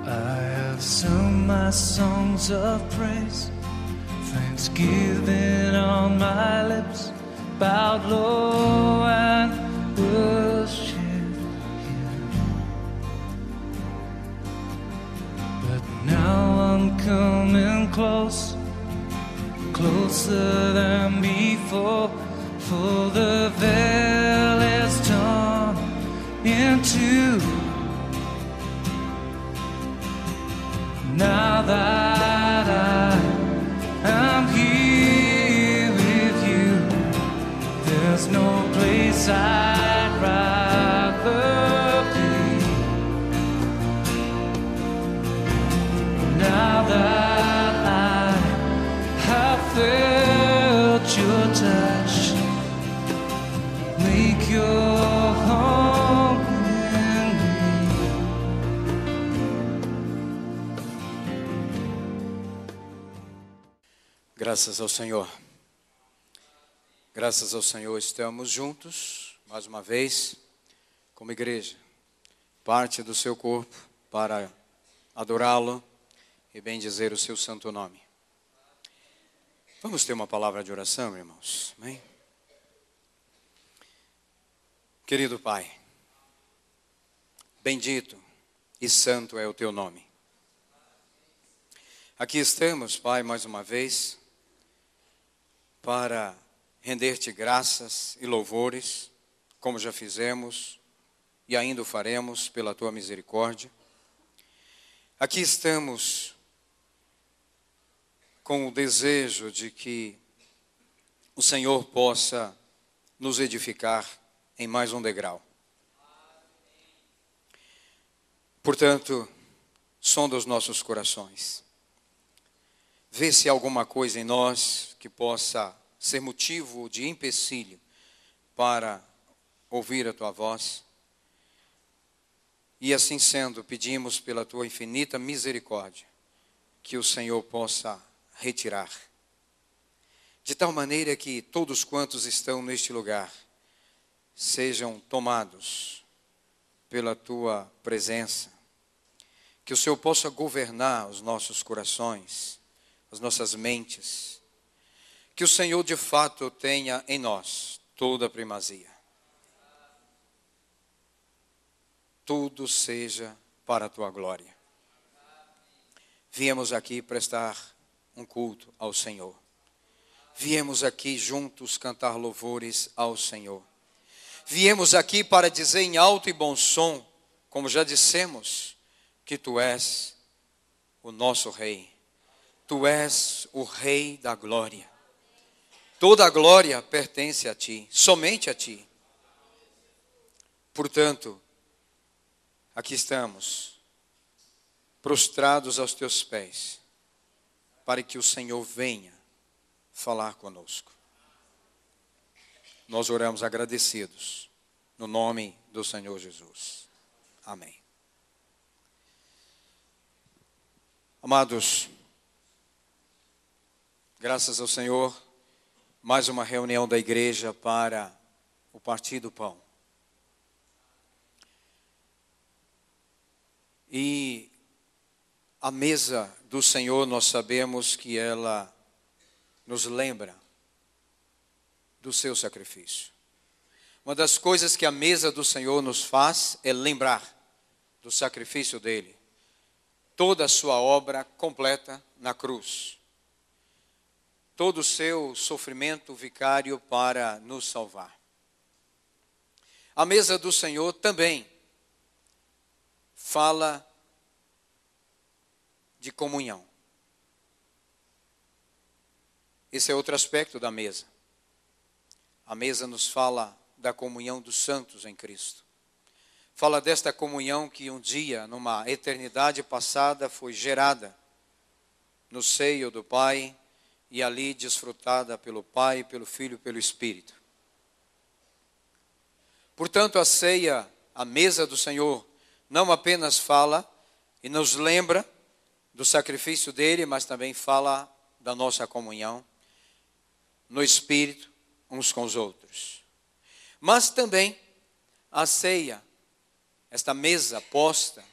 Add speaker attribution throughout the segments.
Speaker 1: I have sung my songs of praise, thanksgiving on my lips, bowed low and worship Him. But now I'm coming close, closer than before, for the veil is torn in two. Now that I am here with you, there's no place I'd rather be. Now that I have felt your touch, make your home in me.
Speaker 2: Graças ao Senhor. Graças ao Senhor, estamos juntos, mais uma vez, como igreja, parte do seu corpo, para adorá-lo e bendizer o seu santo nome. Vamos ter uma palavra de oração, irmãos? Amém? Querido Pai, bendito e santo é o teu nome. Aqui estamos, Pai, mais uma vez, para render-te graças e louvores, como já fizemos e ainda o faremos pela tua misericórdia. Aqui estamos com o desejo de que o Senhor possa nos edificar em mais um degrau. Portanto, sonda os nossos corações. Vê se há alguma coisa em nós que possa ser motivo de empecilho para ouvir a tua voz. E assim sendo, pedimos pela tua infinita misericórdia que o Senhor possa retirar. De tal maneira que todos quantos estão neste lugar sejam tomados pela tua presença. Que o Senhor possa governar os nossos corações, as nossas mentes. Que o Senhor de fato tenha em nós toda a primazia. Tudo seja para a tua glória. Viemos aqui prestar um culto ao Senhor. Viemos aqui juntos cantar louvores ao Senhor. Viemos aqui para dizer em alto e bom som, como já dissemos, que tu és o nosso Rei. Tu és o Rei da glória. Toda a glória pertence a ti, somente a ti. Portanto, aqui estamos, prostrados aos teus pés, para que o Senhor venha falar conosco. Nós oramos agradecidos, no nome do Senhor Jesus. Amém. Amados, graças ao Senhor, mais uma reunião da igreja para o partir do pão. E a mesa do Senhor, nós sabemos que ela nos lembra do seu sacrifício. Uma das coisas que a mesa do Senhor nos faz é lembrar do sacrifício dele. Toda a sua obra completa na cruz. Todo o seu sofrimento vicário para nos salvar. A mesa do Senhor também fala de comunhão. Esse é outro aspecto da mesa. A mesa nos fala da comunhão dos santos em Cristo. Fala desta comunhão que um dia, numa eternidade passada, foi gerada no seio do Pai e ali desfrutada pelo Pai, pelo Filho e pelo Espírito. Portanto, a ceia, a mesa do Senhor, não apenas fala e nos lembra do sacrifício dele, mas também fala da nossa comunhão no Espírito, uns com os outros. Mas também a ceia, esta mesa posta,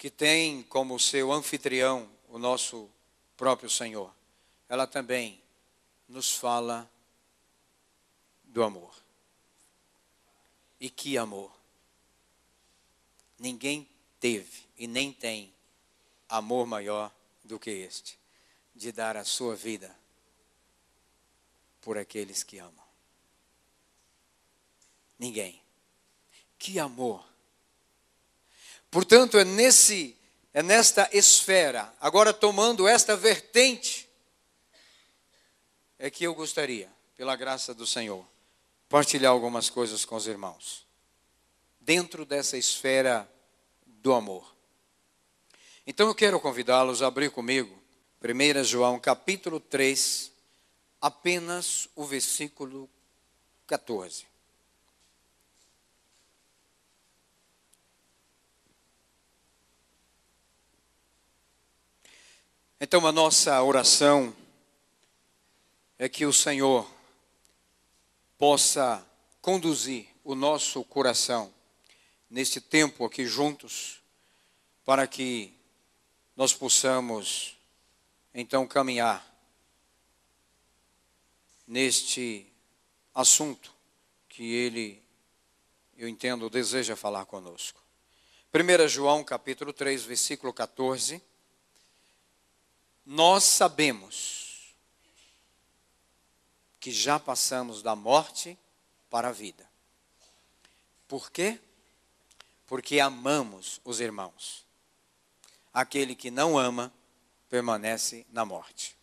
Speaker 2: que tem como seu anfitrião o nosso próprio Senhor, ela também nos fala do amor. E que amor! Ninguém teve e nem tem amor maior do que este, de dar a sua vida por aqueles que amam. Ninguém. Que amor! Portanto, é nesta esfera, agora tomando esta vertente, é que eu gostaria, pela graça do Senhor, partilhar algumas coisas com os irmãos. Dentro dessa esfera do amor. Então eu quero convidá-los a abrir comigo 1 João capítulo 3, apenas o versículo 14. Então a nossa oração é que o Senhor possa conduzir o nosso coração neste tempo aqui juntos, para que nós possamos então caminhar neste assunto que Ele, eu entendo, deseja falar conosco. 1 João capítulo 3, versículo 14. Nós sabemos que já passamos da morte para a vida. Por quê? Porque amamos os irmãos. Aquele que não ama, permanece na morte.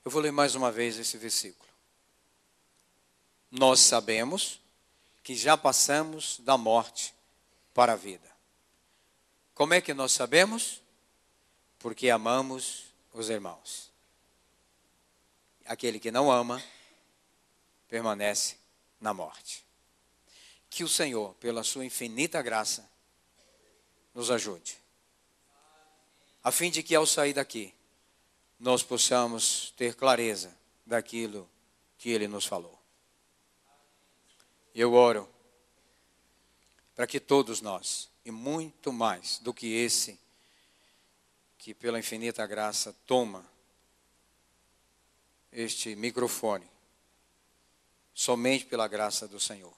Speaker 2: Eu vou ler mais uma vez esse versículo. Nós sabemos que já passamos da morte para a vida. Como é que nós sabemos? Porque amamos os irmãos. Aquele que não ama, permanece na morte. Que o Senhor, pela sua infinita graça, nos ajude. A fim de que ao sair daqui, nós possamos ter clareza daquilo que Ele nos falou. Eu oro para que todos nós, e muito mais do que esse, que pela infinita graça toma este microfone, somente pela graça do Senhor,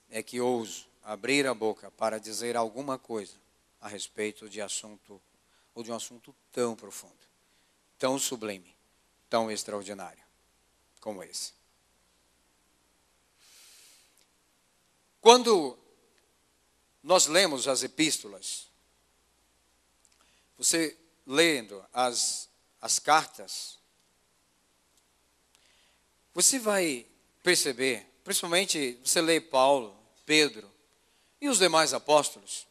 Speaker 2: é que ouso abrir a boca para dizer alguma coisa a respeito de assunto, ou de um assunto tão profundo, tão sublime, tão extraordinário como esse. Quando nós lemos as epístolas, você lendo as cartas, você vai perceber, principalmente você lê Paulo, Pedro e os demais apóstolos,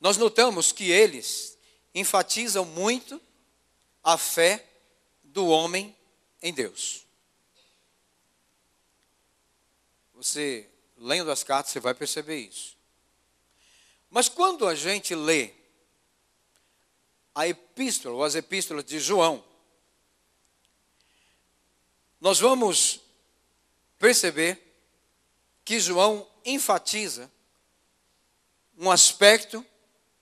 Speaker 2: nós notamos que eles enfatizam muito a fé do homem em Deus. Você, lendo as cartas, você vai perceber isso. Mas quando a gente lê a epístola, ou as epístolas de João, nós vamos perceber que João enfatiza um aspecto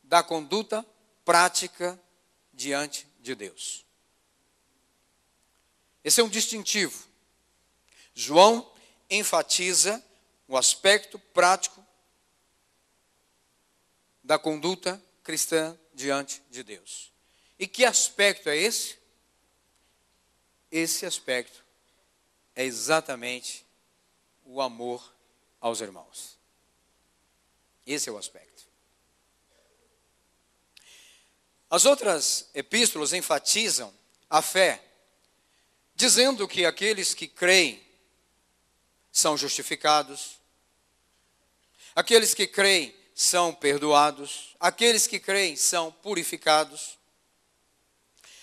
Speaker 2: da conduta prática diante de Deus. Esse é um distintivo. João enfatiza o aspecto prático da conduta cristã diante de Deus. E que aspecto é esse? Esse aspecto é exatamente o amor aos irmãos. Esse é o aspecto. As outras epístolas enfatizam a fé, dizendo que aqueles que creem são justificados, aqueles que creem são perdoados, aqueles que creem são purificados.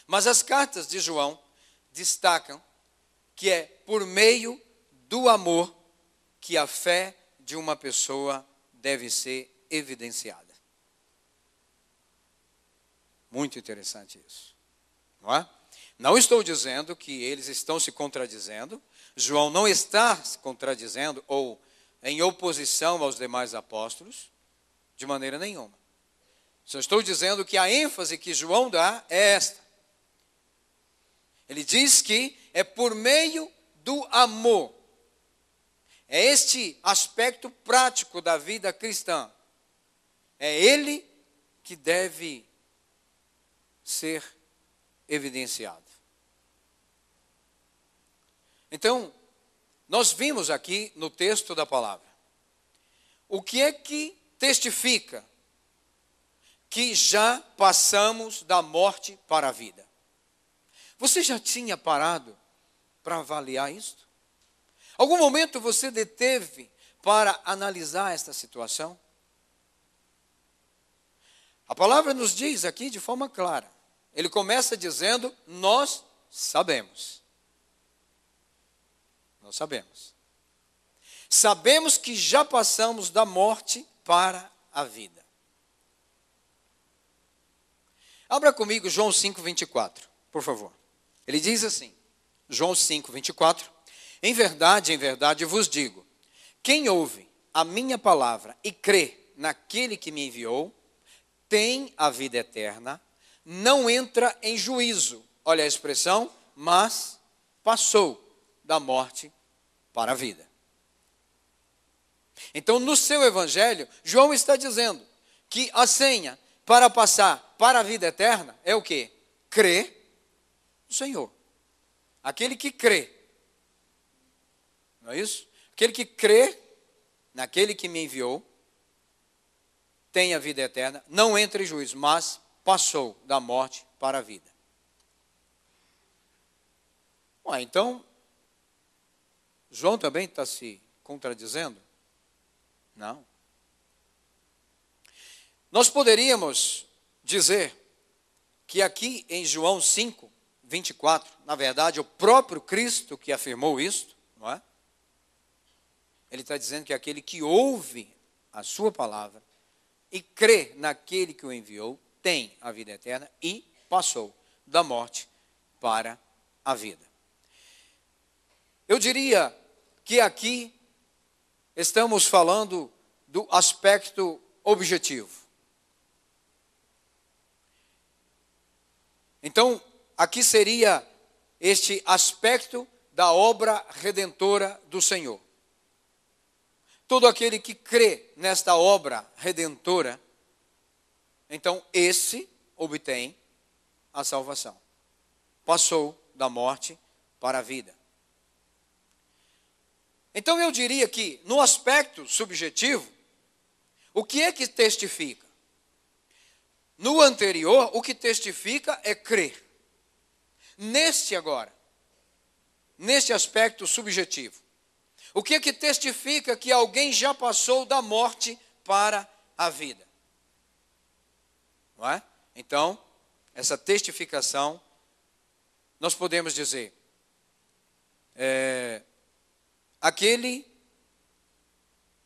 Speaker 2: Mas as cartas de João destacam que é por meio do amor que a fé de uma pessoa deve ser evidenciada. Muito interessante isso, não é? Não estou dizendo que eles estão se contradizendo. João não está se contradizendo ou em oposição aos demais apóstolos. De maneira nenhuma. Só estou dizendo que a ênfase que João dá é esta. Ele diz que é por meio do amor. É este aspecto prático da vida cristã. É ele que deve ser evidenciado. Então, nós vimos aqui no texto da palavra, o que é que testifica que já passamos da morte para a vida? Você já tinha parado para avaliar isto? Algum momento você deteve para analisar esta situação? A palavra nos diz aqui de forma clara. Ele começa dizendo, nós sabemos. Nós sabemos. Sabemos que já passamos da morte para a vida. Abra comigo João 5:24, por favor. Ele diz assim, João 5:24, em verdade vos digo, quem ouve a minha palavra e crê naquele que me enviou, tem a vida eterna, não entra em juízo, olha a expressão, mas passou da morte para a vida. Então, no seu evangelho, João está dizendo que a senha para passar para a vida eterna é o quê? Crer no Senhor. Aquele que crê. Não é isso? Aquele que crê naquele que me enviou, tem a vida eterna, não entra em juízo, mas passou da morte para a vida. Então, João também está se contradizendo? Não. Nós poderíamos dizer que aqui em João 5:24, na verdade, o próprio Cristo que afirmou isto, não é? Ele está dizendo que aquele que ouve a sua palavra e crê naquele que o enviou, tem a vida eterna e passou da morte para a vida. Eu diria que aqui estamos falando do aspecto objetivo. Então, aqui seria este aspecto da obra redentora do Senhor. Todo aquele que crê nesta obra redentora, então esse obtém a salvação. Passou da morte para a vida. Então eu diria que, no aspecto subjetivo, o que é que testifica? No anterior, o que testifica é crer. Neste agora, neste aspecto subjetivo, o que é que testifica que alguém já passou da morte para a vida? Não é? Então, essa testificação, nós podemos dizer, aquele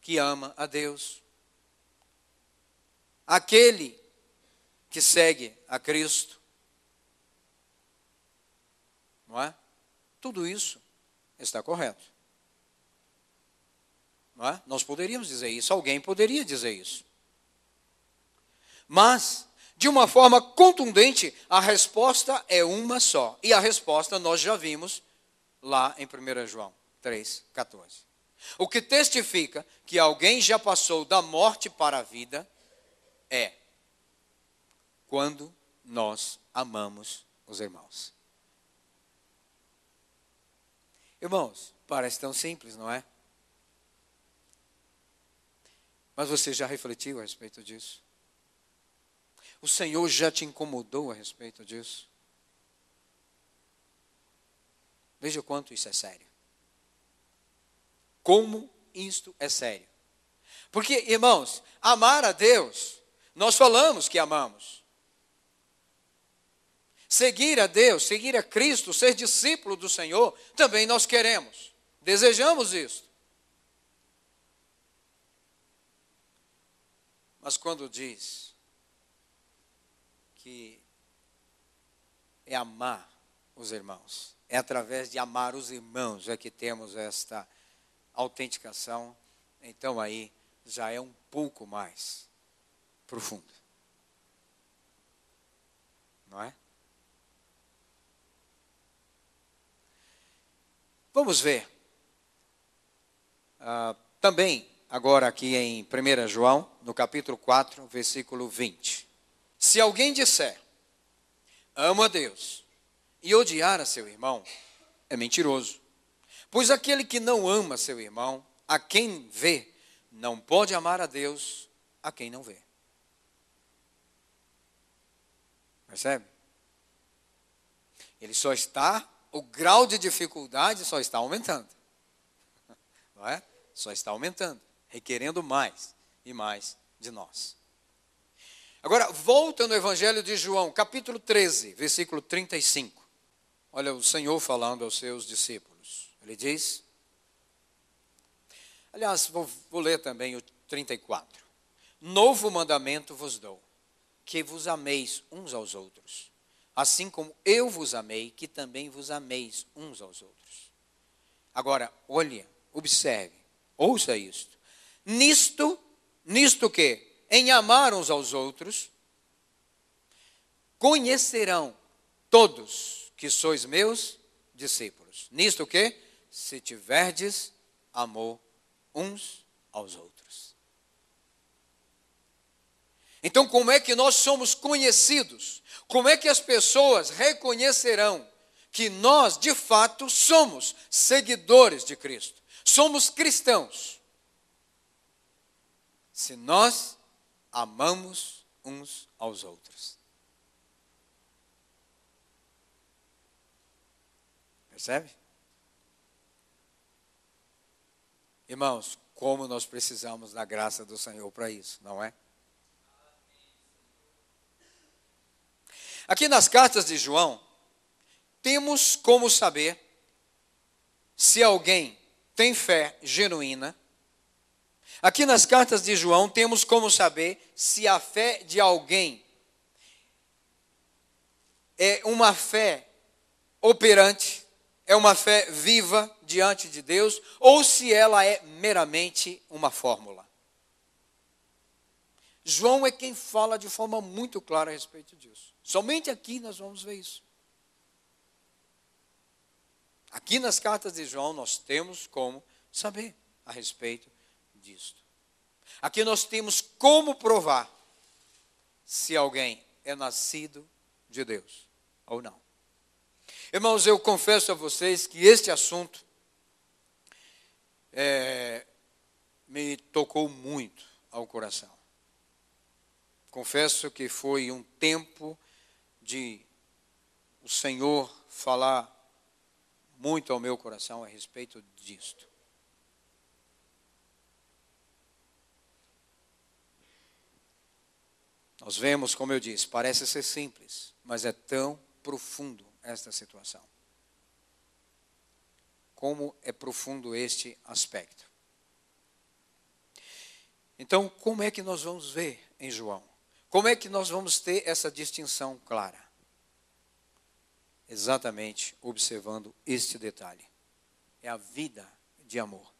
Speaker 2: que ama a Deus, aquele que segue a Cristo, não é? Tudo isso está correto. Não é? Nós poderíamos dizer isso, alguém poderia dizer isso. Mas, de uma forma contundente, a resposta é uma só. E a resposta nós já vimos lá em 1 João 3,14. O que testifica que alguém já passou da morte para a vida é quando nós amamos os irmãos. Irmãos, parece tão simples, não é? Mas você já refletiu a respeito disso? O Senhor já te incomodou a respeito disso? Veja o quanto isso é sério. Como isto é sério. Porque, irmãos, amar a Deus, nós falamos que amamos. Seguir a Deus, seguir a Cristo, ser discípulo do Senhor, também nós queremos. Desejamos isso. Mas quando diz que é amar os irmãos, é através de amar os irmãos é que temos esta autenticação, então aí já é um pouco mais profundo. Não é? Vamos ver. Também, agora aqui em 1 João, no capítulo 4, versículo 20. Se alguém disser, amo a Deus, e odiar a seu irmão, é mentiroso. Pois aquele que não ama seu irmão, a quem vê, não pode amar a Deus, a quem não vê. Percebe? O grau de dificuldade só está aumentando. Não é? Só está aumentando, requerendo mais e mais de nós. Agora, volta no Evangelho de João, capítulo 13, versículo 35. Olha o Senhor falando aos seus discípulos. Ele diz, aliás, vou ler também o 34. Novo mandamento vos dou, que vos ameis uns aos outros, assim como eu vos amei, que também vos ameis uns aos outros. Agora, olha, observe, ouça isto. Nisto que? Em amar uns aos outros, conhecerão todos que sois meus discípulos. Nisto que? Se tiverdes amor uns aos outros. Então, como é que nós somos conhecidos? Como é que as pessoas reconhecerão que nós, de fato, somos seguidores de Cristo? Somos cristãos. Se nós amamos uns aos outros. Percebe? Irmãos, como nós precisamos da graça do Senhor para isso, não é? Aqui nas cartas de João, temos como saber se alguém tem fé genuína. Aqui nas cartas de João, temos como saber se a fé de alguém é uma fé operante, é uma fé viva diante de Deus, ou se ela é meramente uma fórmula. João é quem fala de forma muito clara a respeito disso. Somente aqui nós vamos ver isso. Aqui nas cartas de João nós temos como saber a respeito disto. Aqui nós temos como provar se alguém é nascido de Deus ou não. Irmãos, eu confesso a vocês que este assunto me tocou muito ao coração. Confesso que foi um tempo de o Senhor falar muito ao meu coração a respeito disto. Nós vemos, como eu disse, parece ser simples, mas é tão profundo esta situação. Como é profundo este aspecto. Então, como é que nós vamos ver em João? Como é que nós vamos ter essa distinção clara? Exatamente observando este detalhe. É a vida de amor.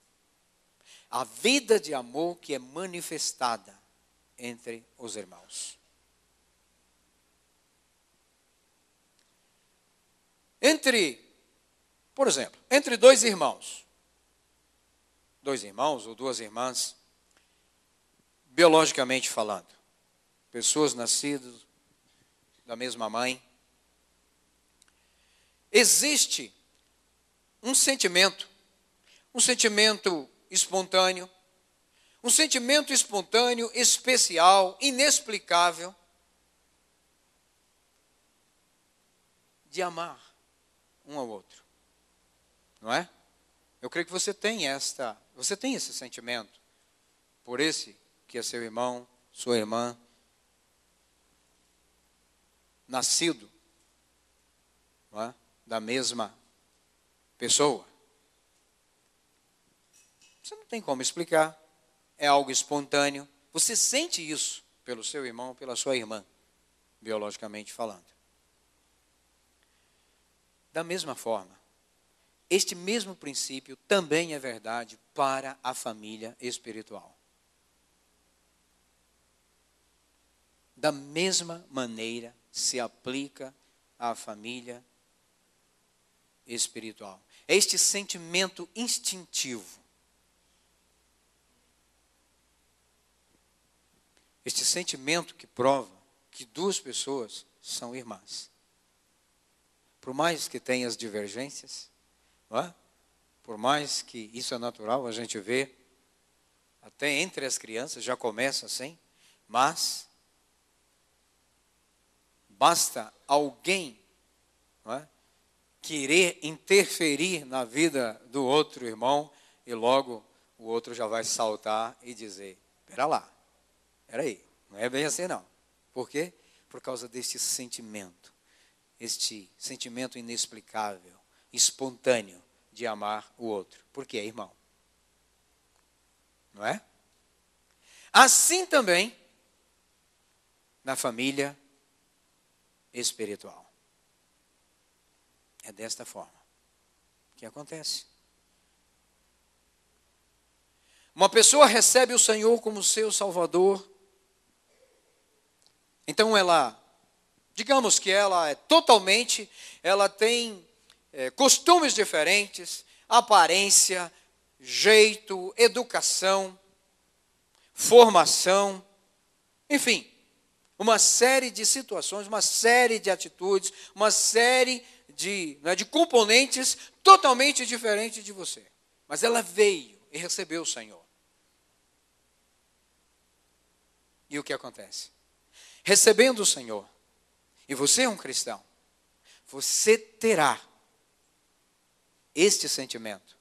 Speaker 2: A vida de amor que é manifestada entre os irmãos. Por exemplo, entre dois irmãos ou duas irmãs, biologicamente falando, pessoas nascidas da mesma mãe, existe um sentimento espontâneo, especial, inexplicável, de amar um ao outro. Não é? Eu creio que você tem esse sentimento por esse que é seu irmão, sua irmã, nascido, não é? Da mesma pessoa. Você não tem como explicar. É algo espontâneo. Você sente isso pelo seu irmão, pela sua irmã, biologicamente falando. Da mesma forma, este mesmo princípio também é verdade para a família espiritual. Da mesma maneira se aplica à família espiritual. É este sentimento instintivo. Este sentimento que prova que duas pessoas são irmãs. Por mais que tenha as divergências, não é? Por mais que isso é natural, a gente vê, até entre as crianças já começa assim, mas basta alguém, não é, querer interferir na vida do outro irmão e logo o outro já vai saltar e dizer, espera lá, espera aí, não é bem assim não. Por quê? Por causa deste sentimento, este sentimento inexplicável, espontâneo de amar o outro, porque é irmão. Não é? Assim também na família espiritual. É desta forma que acontece. Uma pessoa recebe o Senhor como seu Salvador, então ela, digamos que ela é totalmente, ela tem costumes diferentes, aparência, jeito, educação, formação, enfim, uma série de situações, uma série de atitudes, uma série de componentes totalmente diferentes de você. Mas ela veio e recebeu o Senhor. E o que acontece? Recebendo o Senhor, e você é um cristão, você terá este sentimento.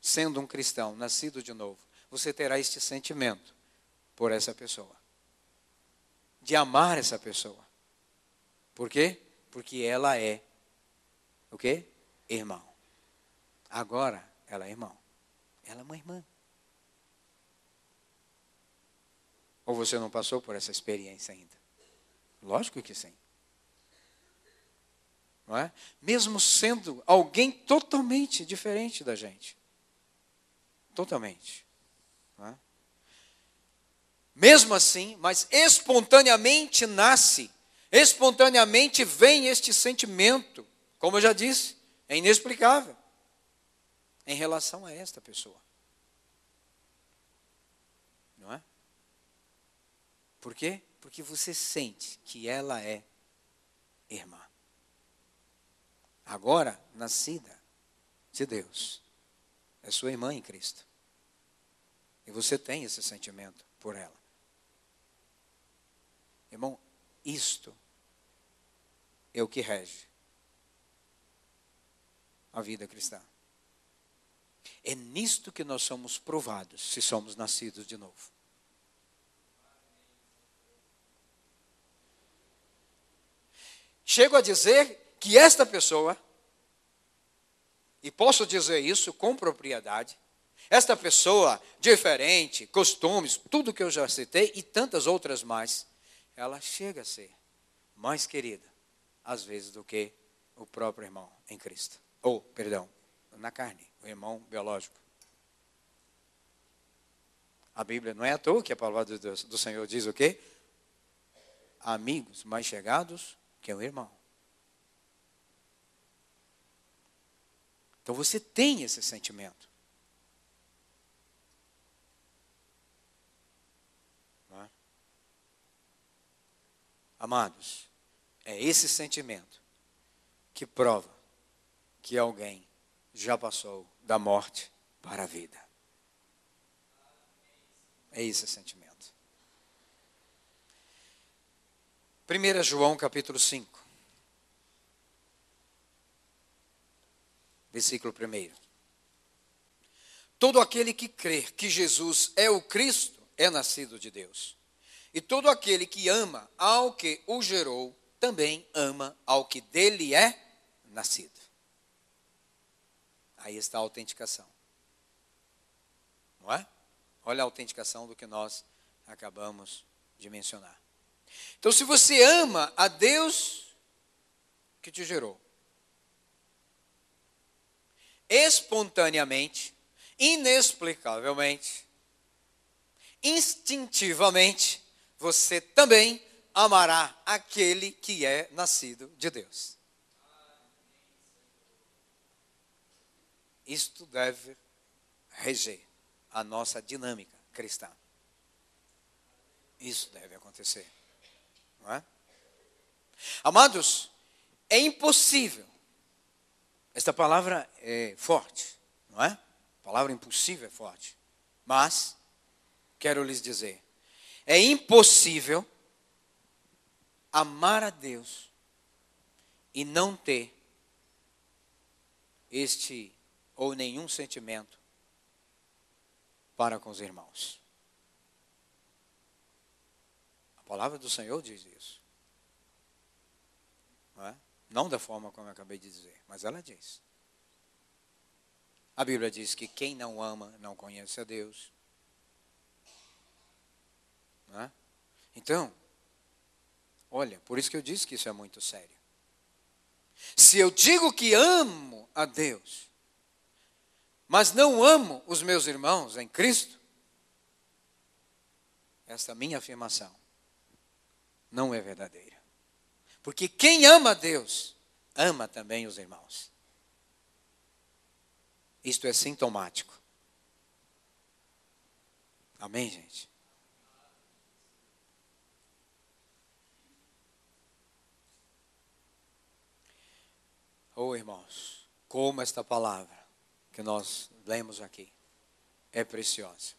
Speaker 2: Sendo um cristão, nascido de novo, você terá este sentimento por essa pessoa. De amar essa pessoa. Por quê? Porque ela é o quê? Irmão. Agora, ela é irmão. Ela é uma irmã. Ou você não passou por essa experiência ainda? Lógico que sim. Não é? Mesmo sendo alguém totalmente diferente da gente. Totalmente. Não é? Mesmo assim, mas espontaneamente nasce, espontaneamente vem este sentimento, como eu já disse, é inexplicável, em relação a esta pessoa. Não é? Por quê? Porque você sente que ela é irmã. Agora, nascida de Deus, é sua irmã em Cristo. E você tem esse sentimento por ela. Irmão, isto é o que rege a vida cristã. É nisto que nós somos provados, se somos nascidos de novo. Chego a dizer que esta pessoa, e posso dizer isso com propriedade, esta pessoa diferente, costumes, tudo que eu já citei e tantas outras mais, ela chega a ser mais querida, às vezes, do que o próprio irmão em Cristo. Ou, perdão, na carne, o irmão biológico. A Bíblia não é à toa que a palavra do Senhor diz o quê? Amigos mais chegados que um irmão. Então você tem esse sentimento. Não é? Amados, é esse sentimento que prova que alguém já passou da morte para a vida. É esse sentimento. 1 João capítulo 5. Versículo 1. Todo aquele que crê que Jesus é o Cristo é nascido de Deus. E todo aquele que ama ao que o gerou, também ama ao que dele é nascido. Aí está a autenticação. Não é? Olha a autenticação do que nós acabamos de mencionar. Então, se você ama a Deus que te gerou, espontaneamente, inexplicavelmente, instintivamente, você também amará aquele que é nascido de Deus. Isto deve reger a nossa dinâmica cristã. Isso deve acontecer. Não é? Amados, é impossível. Esta palavra é forte, não é? A palavra impossível é forte. Mas, quero lhes dizer, é impossível amar a Deus e não ter este ou nenhum sentimento para com os irmãos. A palavra do Senhor diz isso. Não é? Não da forma como eu acabei de dizer, mas ela diz. A Bíblia diz que quem não ama não conhece a Deus. Não é? Então, olha, por isso que eu disse que isso é muito sério. Se eu digo que amo a Deus, mas não amo os meus irmãos em Cristo, essa minha afirmação não é verdadeira. Porque quem ama a Deus, ama também os irmãos. Isto é sintomático. Amém, gente? Oh, irmãos, como esta palavra que nós lemos aqui é preciosa.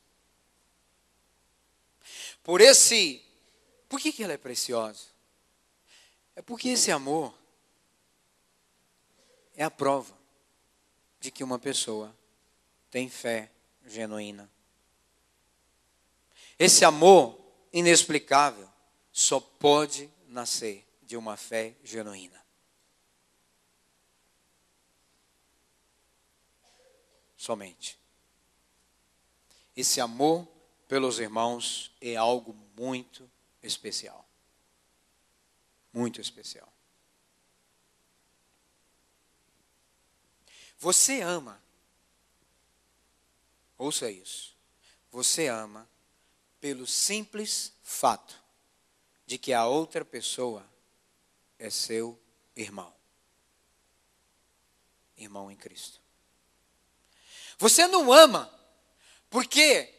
Speaker 2: Por que ela é preciosa? É porque esse amor é a prova de que uma pessoa tem fé genuína. Esse amor inexplicável só pode nascer de uma fé genuína. Somente. Esse amor pelos irmãos é algo muito especial. Muito especial. Você ama, ouça isso, você ama pelo simples fato de que a outra pessoa é seu irmão. Irmão em Cristo. Você não ama porque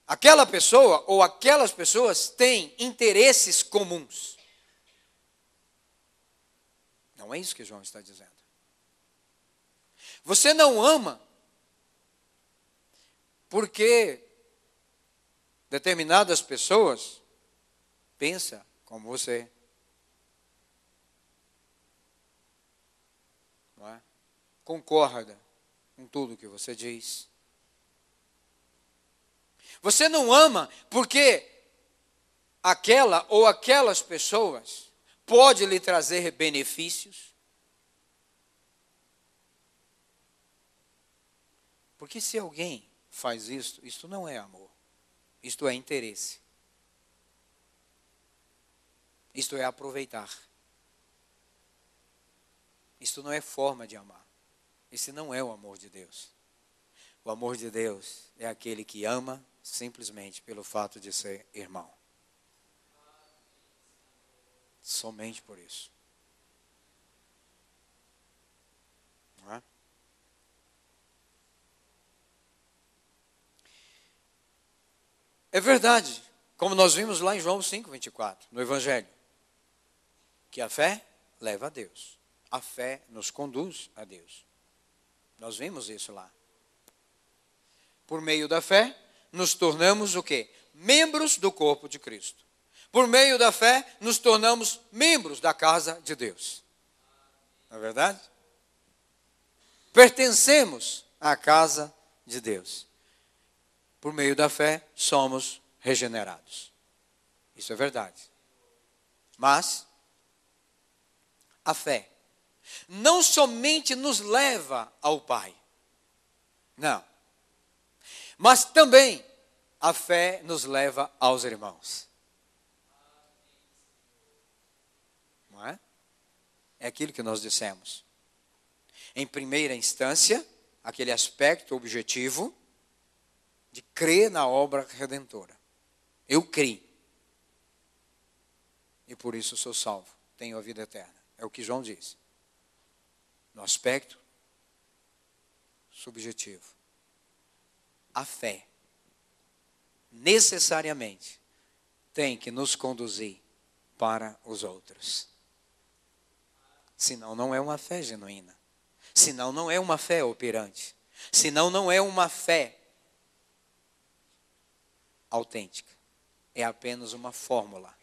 Speaker 2: aquela pessoa ou aquelas pessoas têm interesses comuns. Não é isso que João está dizendo. Você não ama porque determinadas pessoas pensam como você. Não é? Concorda com tudo que você diz. Você não ama porque aquela ou aquelas pessoas pode lhe trazer benefícios. Porque se alguém faz isto não é amor. Isto é interesse. Isto é aproveitar. Isto não é forma de amar. Esse não é o amor de Deus. O amor de Deus é aquele que ama simplesmente pelo fato de ser irmão. Somente por isso. Não é? É verdade, como nós vimos lá em João 5:24, no Evangelho, que a fé leva a Deus. A fé nos conduz a Deus. Nós vimos isso lá. Por meio da fé, nos tornamos o quê? Membros do corpo de Cristo. Por meio da fé, nos tornamos membros da casa de Deus. Não é verdade? Pertencemos à casa de Deus. Por meio da fé, somos regenerados. Isso é verdade. Mas a fé não somente nos leva ao Pai. Não. Mas também a fé nos leva aos irmãos. Não é? É aquilo que nós dissemos. Em primeira instância, aquele aspecto objetivo de crer na obra redentora. Eu criei. por isso sou salvo, tenho a vida eterna. É o que João diz. No aspecto subjetivo. A fé, necessariamente, tem que nos conduzir para os outros. Senão não é uma fé genuína. Senão não é uma fé operante. Senão não é uma fé autêntica. É apenas uma fórmula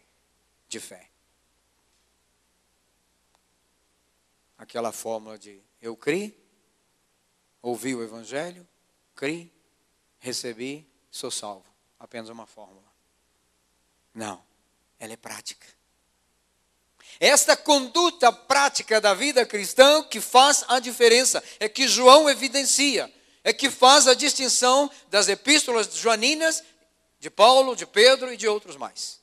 Speaker 2: de fé. Aquela fórmula de eu criei, ouvi o Evangelho, criei, recebi, sou salvo. Apenas uma fórmula. Não, ela é prática. Esta conduta prática da vida cristã que faz a diferença, é que João evidencia, é que faz a distinção das epístolas joaninas, de Paulo, de Pedro e de outros mais.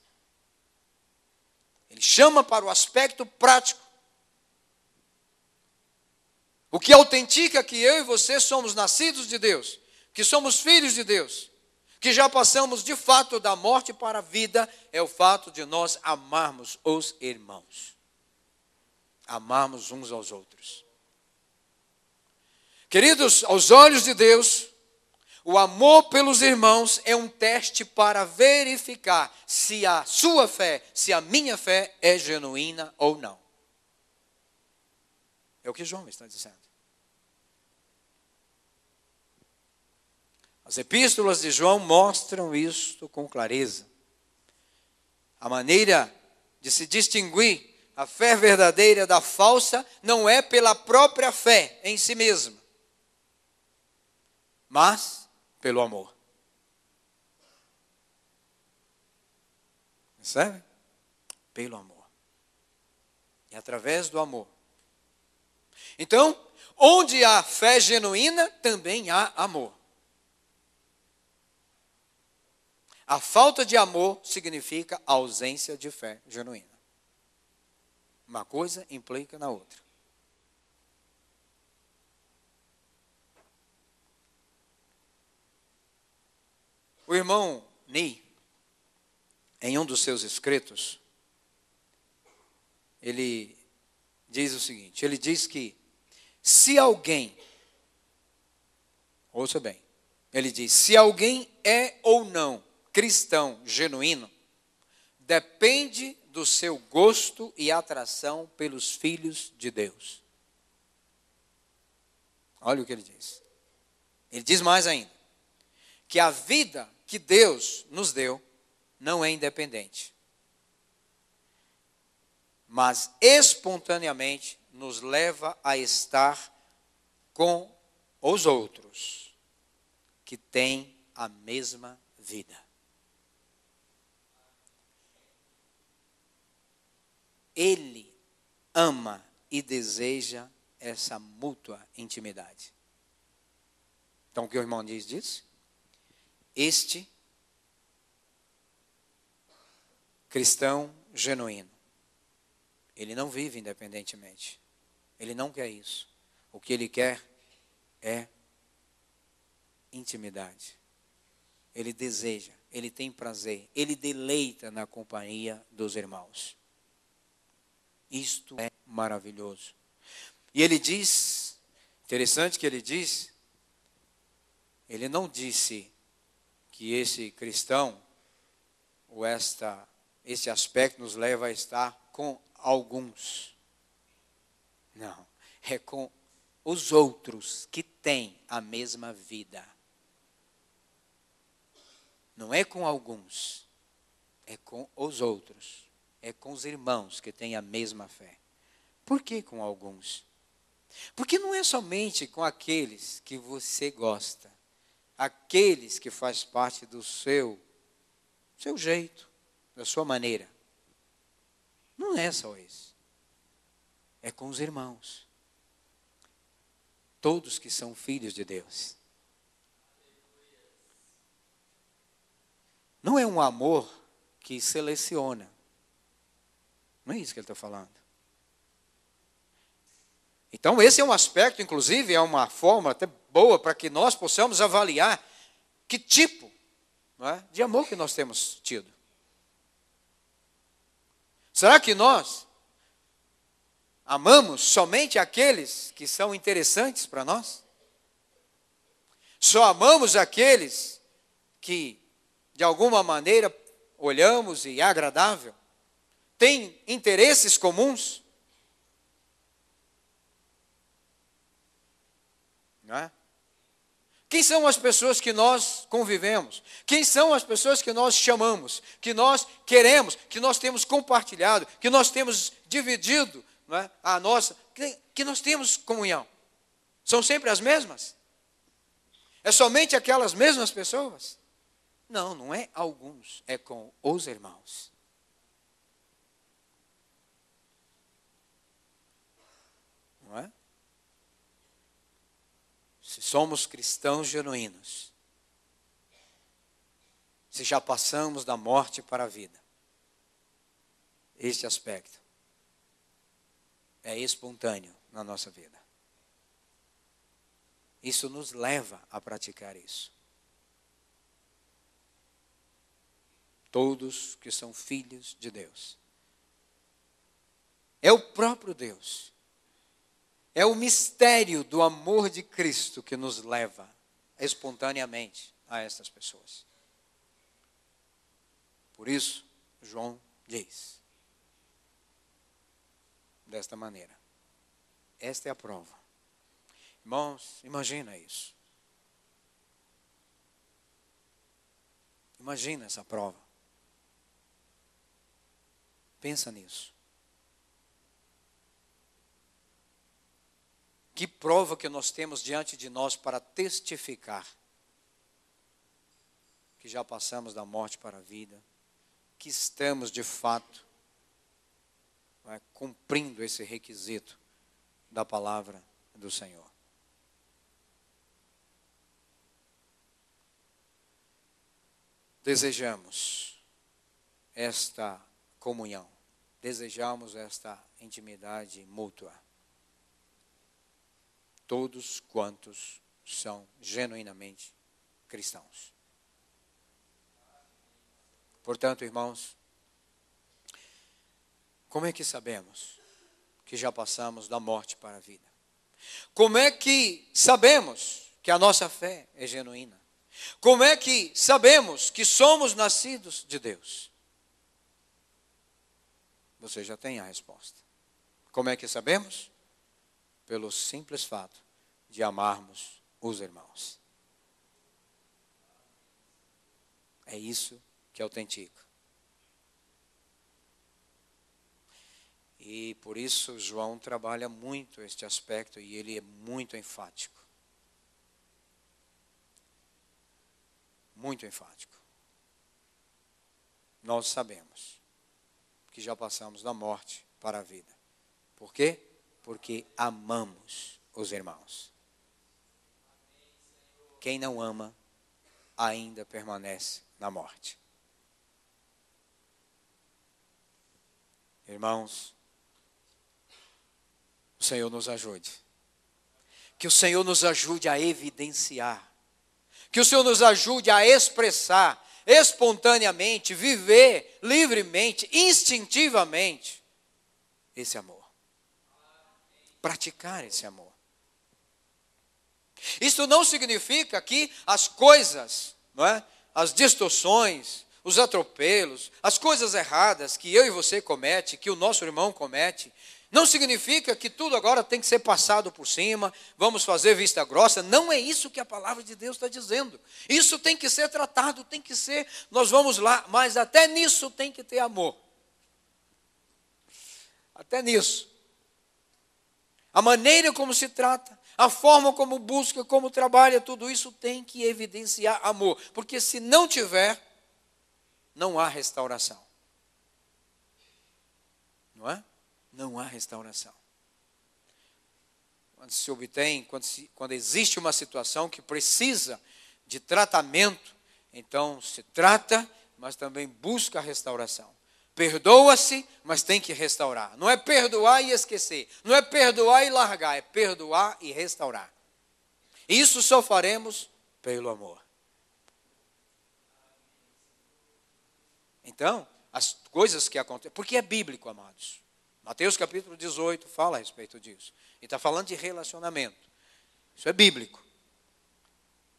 Speaker 2: Ele chama para o aspecto prático. O que autentica que eu e você somos nascidos de Deus, que somos filhos de Deus, que já passamos de fato da morte para a vida, é o fato de nós amarmos os irmãos. Amarmos uns aos outros. Queridos, aos olhos de Deus, o amor pelos irmãos é um teste para verificar se a sua fé, se a minha fé é genuína ou não. É o que João está dizendo. As epístolas de João mostram isto com clareza. A maneira de se distinguir a fé verdadeira da falsa não é pela própria fé em si mesma, mas pelo amor. Percebe? Pelo amor. E através do amor. Então, onde há fé genuína, também há amor. A falta de amor significa a ausência de fé genuína. Uma coisa implica na outra. O irmão Ney, em um dos seus escritos, ele diz o seguinte, ele diz que se alguém, ouça bem, ele diz, se alguém é ou não cristão genuíno, depende do seu gosto e atração pelos filhos de Deus. Olha o que ele diz. Ele diz mais ainda, que a vida que Deus nos deu não é independente, mas espontaneamente nos leva a estar com os outros que têm a mesma vida. Ele ama e deseja essa mútua intimidade. Então, o que o irmão diz disso? Este cristão genuíno, ele não vive independentemente. Ele não quer isso. O que ele quer é intimidade. Ele deseja, ele tem prazer, ele deleita na companhia dos irmãos. Isto é maravilhoso. E ele diz, interessante que ele diz, ele não disse que esse cristão, ou esse aspecto nos leva a estar com alguns. Não, é com os outros que têm a mesma vida. Não é com alguns, é com os outros. É com os irmãos que têm a mesma fé. Por que com alguns? Porque não é somente com aqueles que você gosta, aqueles que faz parte do seu jeito, da sua maneira. Não é só isso. É com os irmãos. Todos que são filhos de Deus. Não é um amor que seleciona. Não é isso que ele está falando. Então, esse é um aspecto, inclusive, é uma forma até boa para que nós possamos avaliar que tipo, não é, de amor que nós temos tido. Será que nós amamos somente aqueles que são interessantes para nós? Só amamos aqueles que, de alguma maneira, olhamos e é agradável? Tem interesses comuns? Não é? Quem são as pessoas que nós convivemos? Quem são as pessoas que nós chamamos, que nós queremos, que nós temos compartilhado, que nós temos dividido, não é? A nossa, que nós temos comunhão? São sempre as mesmas? É somente aquelas mesmas pessoas? Não, não é alguns, é com os irmãos. Não é? Se somos cristãos genuínos, se já passamos da morte para a vida, este aspecto é espontâneo na nossa vida. Isso nos leva a praticar isso. Todos que são filhos de Deus. É o próprio Deus. É o mistério do amor de Cristo que nos leva espontaneamente a estas pessoas. Por isso, João diz desta maneira: esta é a prova. Irmãos, imagina isso. Imagina essa prova. Pensa nisso. Que prova que nós temos diante de nós para testificar que já passamos da morte para a vida, que estamos de fato cumprindo esse requisito da palavra do Senhor. Desejamos esta comunhão, desejamos esta intimidade mútua. Todos quantos são genuinamente cristãos. Portanto, irmãos, como é que sabemos que já passamos da morte para a vida? Como é que sabemos que a nossa fé é genuína? Como é que sabemos que somos nascidos de Deus? Você já tem a resposta. Como é que sabemos? Pelo simples fato de amarmos os irmãos. É isso que autentica. E por isso João trabalha muito este aspecto e ele é muito enfático. Muito enfático. Nós sabemos que já passamos da morte para a vida. Por quê? Porque amamos os irmãos. Quem não ama ainda permanece na morte. Irmãos, o Senhor nos ajude. Que o Senhor nos ajude a evidenciar. Que o Senhor nos ajude a expressar espontaneamente, viver livremente, instintivamente esse amor. Praticar esse amor. Isso não significa que as coisas, não é? As distorções, os atropelos, as coisas erradas que eu e você comete, que o nosso irmão comete, não significa que tudo agora tem que ser passado por cima, vamos fazer vista grossa. Não é isso que a palavra de Deus está dizendo. Isso tem que ser tratado, tem que ser, nós vamos lá, mas até nisso tem que ter amor. Até nisso. A maneira como se trata, a forma como busca, como trabalha, tudo isso tem que evidenciar amor. Porque se não tiver, não há restauração. Não é? Não há restauração. Quando se obtém, quando existe uma situação que precisa de tratamento, então se trata, mas também busca a restauração. Perdoa-se, mas tem que restaurar. Não é perdoar e esquecer. Não é perdoar e largar. É perdoar e restaurar. Isso só faremos pelo amor. Então, as coisas que acontecem, porque é bíblico, amados. Mateus capítulo 18 fala a respeito disso. E está falando de relacionamento. Isso é bíblico.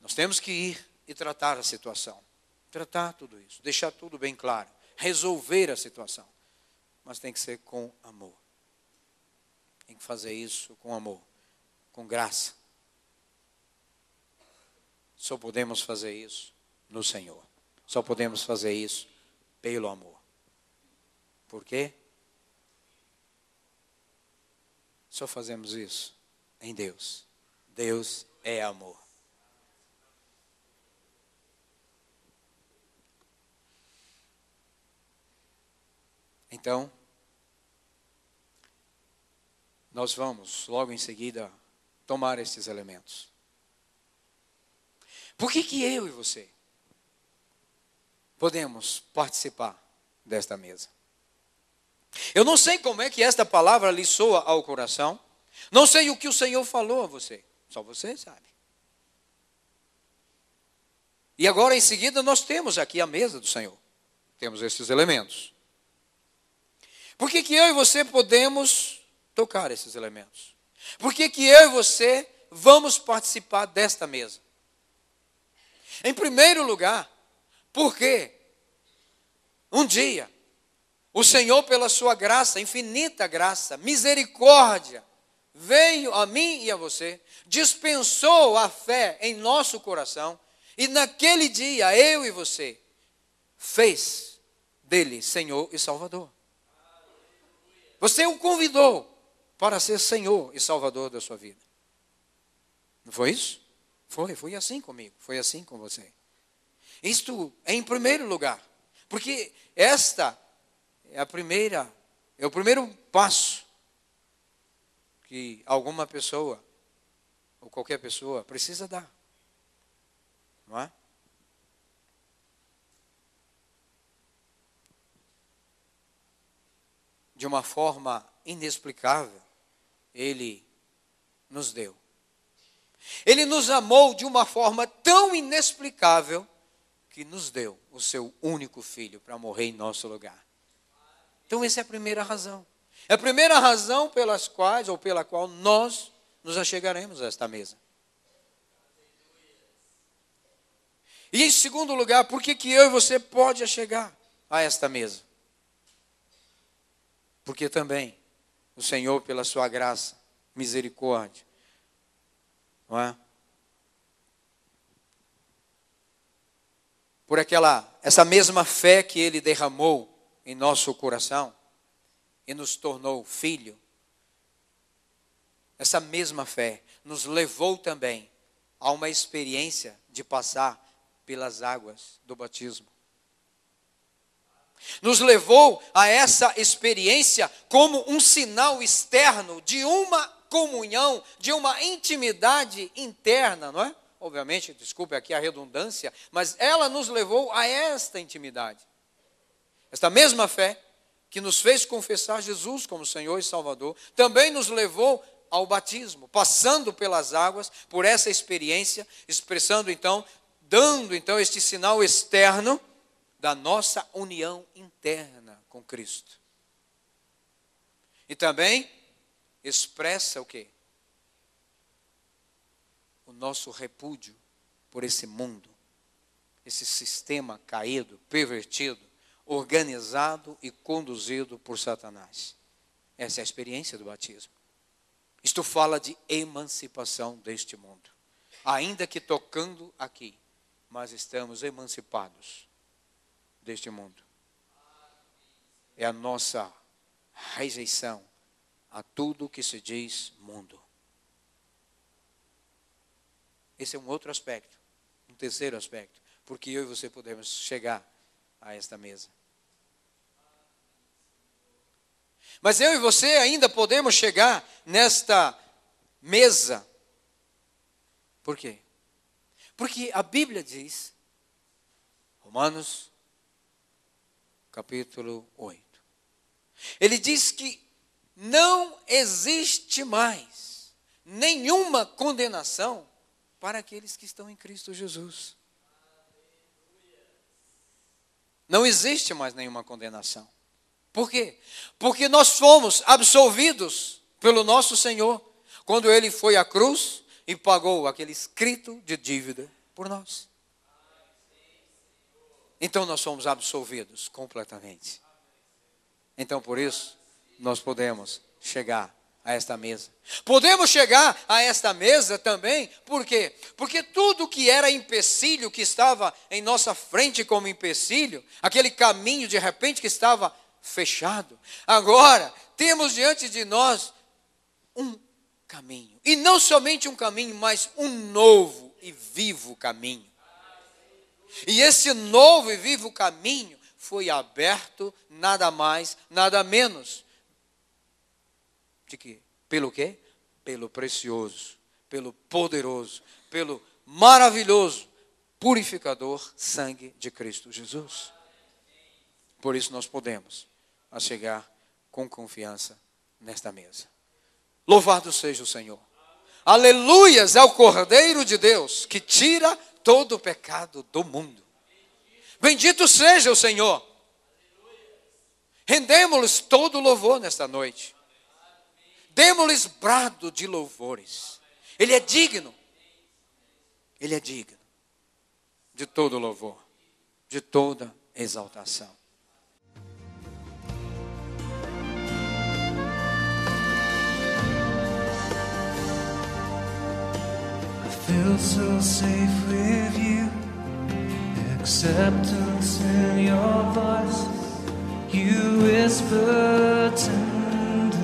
Speaker 2: Nós temos que ir e tratar a situação. Tratar tudo isso, deixar tudo bem claro. Resolver a situação. Mas tem que ser com amor. Tem que fazer isso com amor, com graça. Só podemos fazer isso no Senhor. Só podemos fazer isso pelo amor. Por quê? Só fazemos isso em Deus. Deus é amor. Então, nós vamos logo em seguida tomar esses elementos. Por que eu e você podemos participar desta mesa? Eu não sei como é que esta palavra lhe soa ao coração. Não sei o que o Senhor falou a você. Só você sabe. E agora em seguida nós temos aqui a mesa do Senhor. Temos esses elementos. Por que eu e você podemos tocar esses elementos? Por que eu e você vamos participar desta mesa? Em primeiro lugar, porque um dia o Senhor, pela sua graça, infinita graça, misericórdia, veio a mim e a você, dispensou a fé em nosso coração, e naquele dia, eu e você, fez dele Senhor e Salvador. Você o convidou para ser Senhor e Salvador da sua vida. Não foi isso? Foi assim comigo, foi assim com você. Isto é em primeiro lugar, porque esta é o primeiro passo que alguma pessoa, ou qualquer pessoa, precisa dar. Não é? De uma forma inexplicável, Ele nos deu. Ele nos amou de uma forma tão inexplicável que nos deu o seu único filho para morrer em nosso lugar. Então essa é a primeira razão. É a primeira razão pela qual nós nos achegaremos a esta mesa. E em segundo lugar, por que eu e você pode chegar a esta mesa? Porque também o Senhor, pela sua graça, misericórdia, não é? Por essa mesma fé que Ele derramou em nosso coração e nos tornou filho, essa mesma fé nos levou também a uma experiência de passar pelas águas do batismo. Nos levou a essa experiência como um sinal externo de uma comunhão, de uma intimidade interna, não é? Obviamente, desculpe aqui a redundância, mas ela nos levou a esta intimidade. Esta mesma fé que nos fez confessar Jesus como Senhor e Salvador, também nos levou ao batismo, passando pelas águas, por essa experiência, dando então este sinal externo da nossa união interna com Cristo. E também expressa o quê? O nosso repúdio por esse mundo, esse sistema caído, pervertido, organizado e conduzido por Satanás. Essa é a experiência do batismo. Isto fala de emancipação deste mundo. Ainda que tocando aqui, mas estamos emancipados deste mundo. É a nossa rejeição a tudo que se diz mundo. Esse é um outro aspecto, um terceiro aspecto, porque eu e você podemos chegar a esta mesa. Mas eu e você ainda podemos chegar nesta mesa. Por quê? Porque a Bíblia diz, Romanos capítulo 8, ele diz que não existe mais nenhuma condenação para aqueles que estão em Cristo Jesus. Não existe mais nenhuma condenação. Por quê? Porque nós fomos absolvidos pelo nosso Senhor quando Ele foi à cruz e pagou aquele escrito de dívida por nós. Então nós somos absolvidos completamente. Então por isso nós podemos chegar a esta mesa. Podemos chegar a esta mesa também, por quê? Porque tudo que era empecilho, que estava em nossa frente como empecilho, aquele caminho de repente que estava fechado, agora temos diante de nós um caminho. E não somente um caminho, mas um novo e vivo caminho. E esse novo e vivo caminho foi aberto nada mais, nada menos de que? Pelo quê? Pelo precioso, pelo poderoso, pelo maravilhoso, purificador sangue de Cristo Jesus. Por isso nós podemos chegar com confiança nesta mesa. Louvado seja o Senhor. Aleluias ao Cordeiro de Deus, que tira todo o pecado do mundo. Bendito seja o Senhor. Rendemos-lhes todo o louvor nesta noite. Demos-lhes brado de louvores. Ele é digno. Ele é digno de todo louvor, de toda exaltação.
Speaker 1: I feel so safe with you. Acceptance in your voice. You whisper tenderly.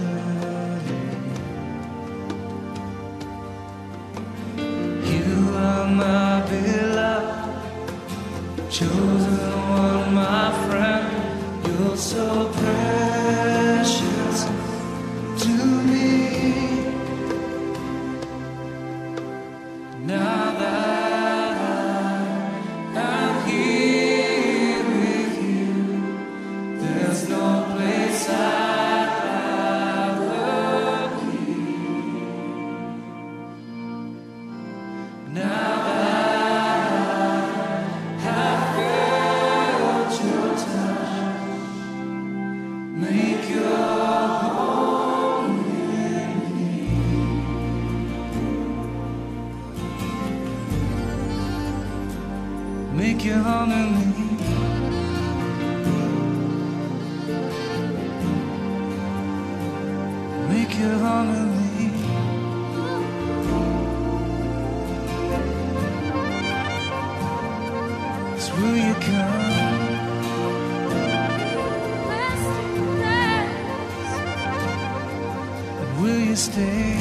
Speaker 1: You are my beloved, chosen one, my friend. You're so precious to me. Now that I am here with you, there's no place I'd rather be. Now that I have felt your touch, make your home in me. Make your home in me. Make your home in me. So will you come? And will you stay?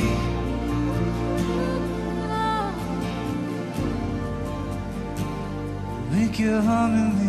Speaker 1: Make your home in me.